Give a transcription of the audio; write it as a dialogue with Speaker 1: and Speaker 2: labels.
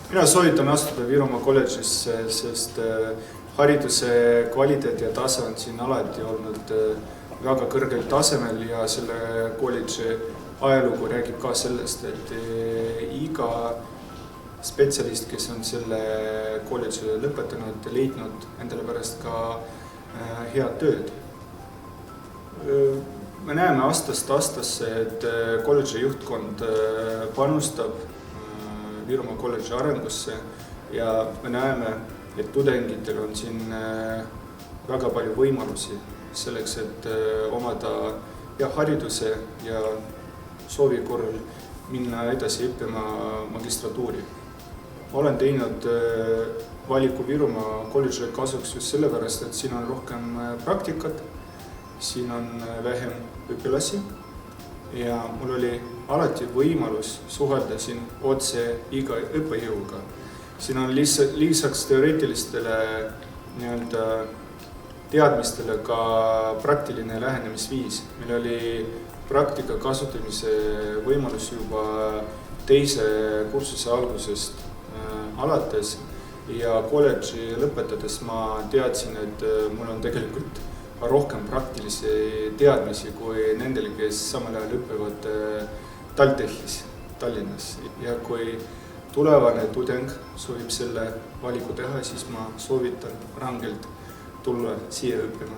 Speaker 1: Mina soovitan astuda Virumaa kolledžisse, sest hariduse kvaliteet ja tase on siin alati olnud väga kõrgel tasemel ja selle kolledži ajalugu räägib ka sellest, et iga spetsialist, kes on selle kolledži lõpetanud, leidnud endale pärast ka head tööd. Me näeme aastast aastasse, et kolledži juhtkond panustab Virumaa kolledži arengusse ja me näeme, et tudengitel on siin väga palju võimalusi selleks, et omada hea hariduse ja soovi korral minna edasi õppima magistratuuri. Olen teinud valiku Virumaa kolledži kasuks just sellepärast, et siin on rohkem praktikat, siin on vähem õpilasi ja mul oli alati võimalus suhelda siin otse iga õppejõuga. Siin on lisaks teoreetilistele teadmistele ka praktiline lähenemisviis. Meil oli praktika kasutamise võimalus juba teise kursuse algusest alates ja kolledži lõpetades ma teadsin, et mul on tegelikult rohkem praktilisi teadmisi kui nendele, kes samal ajal õppivad TalTechis, Tallinnas. Ja kui tulevane tudeng soovib selle valiku teha, siis ma soovitan rangelt tulla siia õppima.